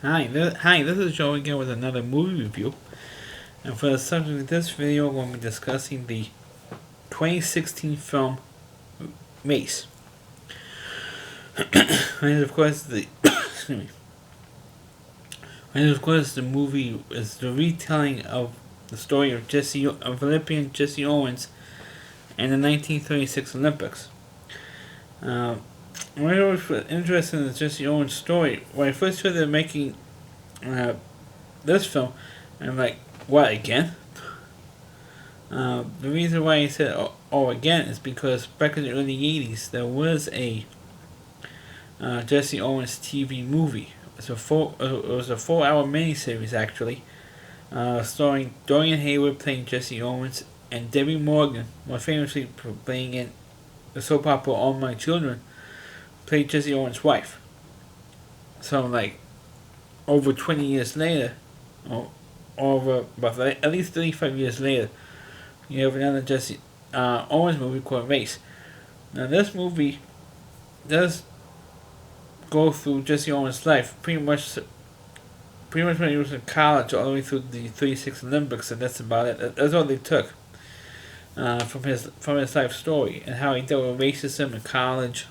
Hi, this is Joe again with another movie review. And for the subject of this video, we're going to be discussing the 2016 film Mace. And of course, excuse me. And of course, the movie is the retelling of the story of Olympian Jesse Owens and the 1936 Olympics. When I was interested in the Jesse Owens story, when I first heard they're making this film, I'm like, what, again? The reason why I said again is because back in the early 80s there was a Jesse Owens TV movie. It was a 4-hour miniseries actually, starring Dorian Hayward playing Jesse Owens and Debbie Morgan, more famously playing in the soap opera All My Children, played Jesse Owens' wife. So like over 20 years later, or over about at least 35 years later, you have another Jesse Owens movie called Race. Now this movie does go through Jesse Owens' life pretty much when he was in college all the way through the 36 Olympics, and that's about it. That's all they took from his life story and how he dealt with racism in college.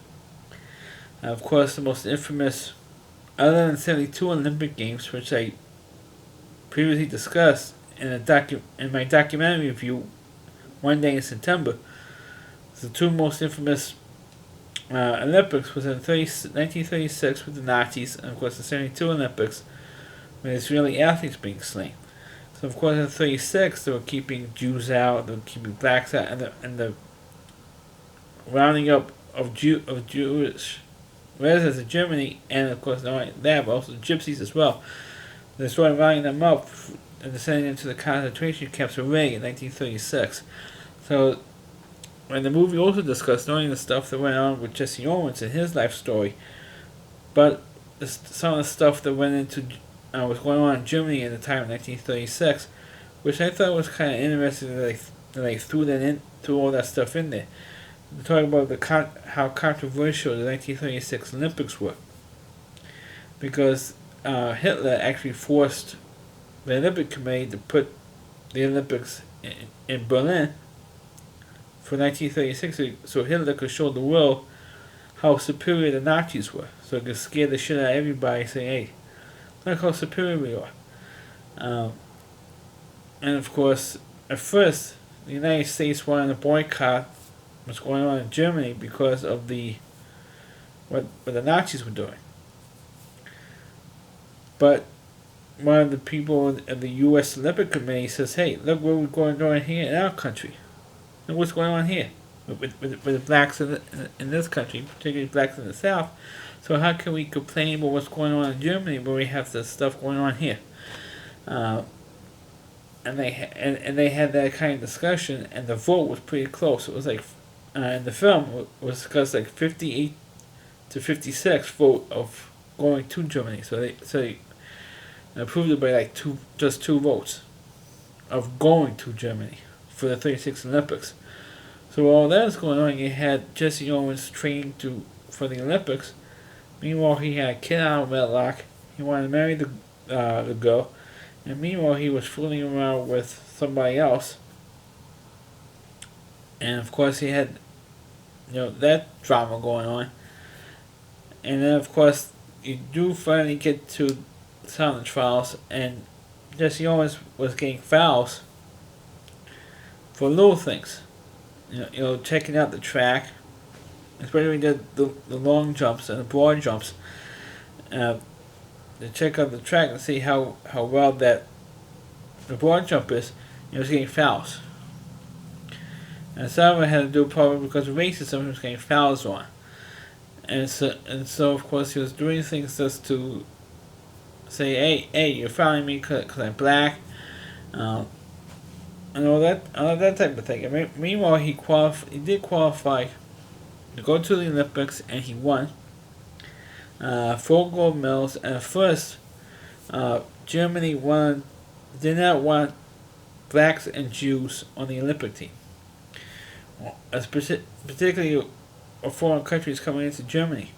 Of course, the most infamous, other than 72 Olympic Games, which I previously discussed in my documentary review, One Day in September, the two most infamous Olympics was in 1936 with the Nazis, and of course the 72 Olympics with Israeli athletes being slain. So of course in 36 they were keeping Jews out, they were keeping blacks out, and the rounding up of Jewish residents in Germany, and of course not only that but also gypsies as well. They started rounding them up and sending them to the concentration camps of Ray in 1936. So, and the movie also discussed not only the stuff that went on with Jesse Owens and his life story, but some of the stuff that went into was going on in Germany at the time of 1936, which I thought was kind of interesting that they threw all that stuff in there. They're talking about how controversial the 1936 Olympics were, because Hitler actually forced the Olympic Committee to put the Olympics in Berlin for 1936, so Hitler could show the world how superior the Nazis were. So it could scare the shit out of everybody, saying, "Hey, look how superior we are." And of course, at first, the United States wanted to boycott what's going on in Germany because of what the Nazis were doing. But one of the people in the U.S. Olympic Committee says, "Hey, look what we're going on here in our country. Look what's going on here with the blacks in this country, particularly blacks in the South. So how can we complain about what's going on in Germany when we have this stuff going on here?" And they had that kind of discussion, and the vote was pretty close. It was like in the film it was discussed like 58 to 56 vote of going to Germany. So they approved it by like just two votes of going to Germany for the 36 Olympics. So while that was going on, you had Jesse Owens training for the Olympics. Meanwhile, he had a kid out of wedlock. He wanted to marry the girl, and meanwhile he was fooling around with somebody else. And of course he had that drama going on. And then of course you do finally get to some of the trials, and Jesse Owens was getting fouls for little things. Checking out the track, especially when he did the long jumps and the broad jumps. To check out the track and see how well that the broad jump is, he was getting fouls. And some of it had to do probably because of racism, he was getting fouls on. And so of course he was doing things just to say, hey, you're fouling me because I'm black, and all that type of thing. And meanwhile, he did qualify to go to the Olympics, and he won 4 gold medals. And at first, Germany did not want blacks and Jews on the Olympic team, particularly foreign countries coming into Germany.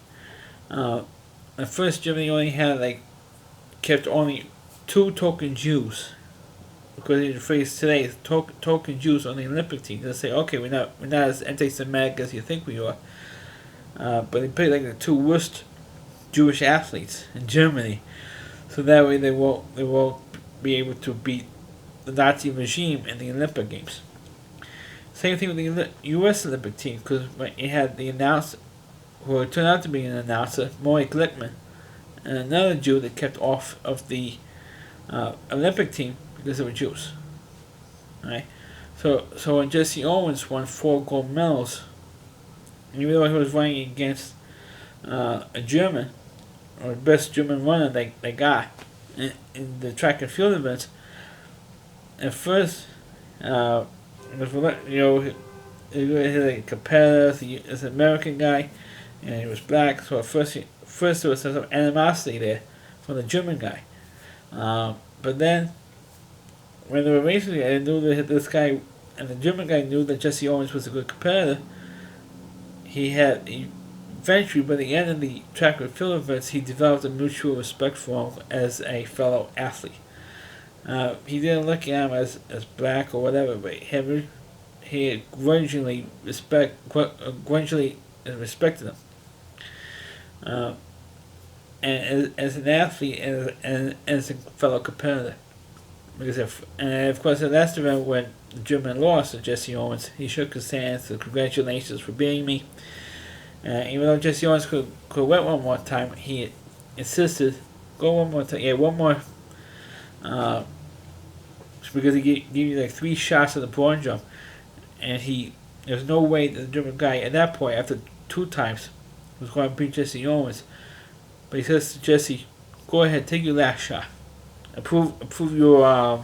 At first, Germany only had like kept only 2 token Jews, because the phrase today is token Jews on the Olympic team. They'll say, okay, we're not as anti-Semitic as you think we are, but they picked like the 2 worst Jewish athletes in Germany, so that way they won't be able to beat the Nazi regime in the Olympic Games. Same thing with the U.S. Olympic team, because it had the announcer, who turned out to be an announcer, Maury Glickman, and another Jew that kept off of the Olympic team because they were Jews. Right? So when Jesse Owens won 4 gold medals, even though he was running against a German, or the best German runner they got in the track and field events, at first, he was a competitor, as an American guy, and he was black, so at first there was some animosity there from the German guy. But then, when they were racing, I knew that this guy, and the German guy knew that Jesse Owens was a good competitor. Eventually, by the end of the track and field events, he developed a mutual respect for him as a fellow athlete. He didn't look at him as black or whatever, but he grudgingly respected him. And as an athlete and as a fellow competitor. And of course, the last event when the German lost to Jesse Owens, he shook his hand, said, "Congratulations for beating me." Even though Jesse Owens could win one more time, he insisted, "Go one more time." Yeah, one more. Because he gave you like 3 shots at the bronze jump, and there's no way that the German guy at that point, after 2 times, was going to beat Jesse Owens. But he says to Jesse, "Go ahead, take your last shot. Approve your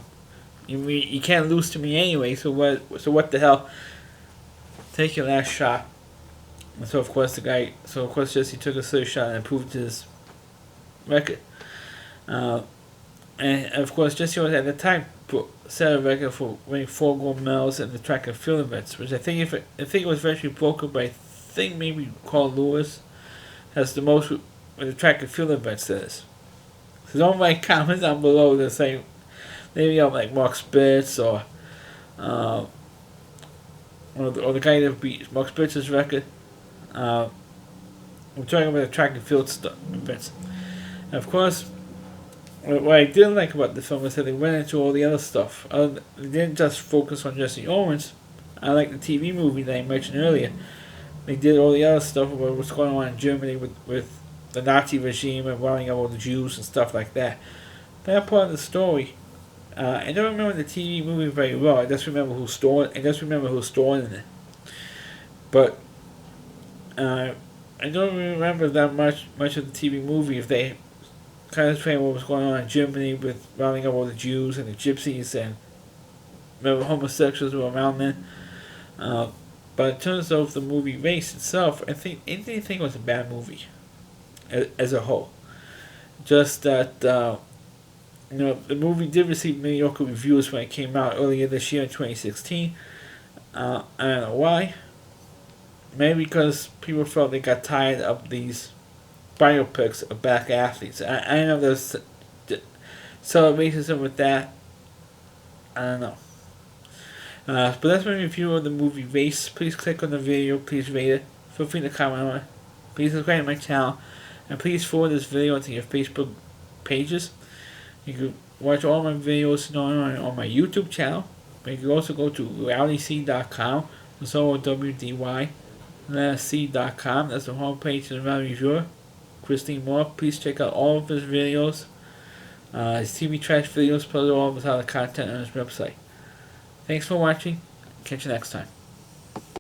you can't lose to me anyway. So what the hell? Take your last shot." And so of course Jesse took a 3rd shot and improved his record. And of course Jesse Owens at the time set a record for winning 4 gold medals in the track and field events, which I think it was eventually broken by maybe Carl Lewis has the most with the track and field events. That is. So don't write comments down below that say maybe I'm like Mark Spitz or the guy that beat Mark Spitz's record. We're talking about the track and field events. And of course, what I didn't like about the film is that they went into all the other stuff. They didn't just focus on Jesse Owens. I like the TV movie that I mentioned earlier. They did all the other stuff about what's going on in Germany with the Nazi regime and running out all the Jews and stuff like that. That part of the story, I don't remember the TV movie very well. I just remember who's stolen in it. But I don't remember that much of the TV movie if they kind of explain what was going on in Germany with rounding up all the Jews and the Gypsies and homosexuals who were around then. But in terms of the movie Race itself, I think it was a bad movie as a whole. Just that the movie did receive mediocre reviews when it came out earlier this year in 2016. I don't know why. Maybe because people felt they got tired of these biopics of black athletes. I know there's some racism with that. I don't know. But that's my review of the movie Race. Please click on the video. Please rate it. Feel free to comment on it. Please subscribe to my channel. And please forward this video to your Facebook pages. You can watch all my videos on my YouTube channel. But you can also go to realityc.com. That's OWDY. C.com. That's the homepage of the Reality Reviewer. Christine Moore. Please check out all of his videos. His TV trash videos, plus all of his other content on his website. Thanks for watching. Catch you next time.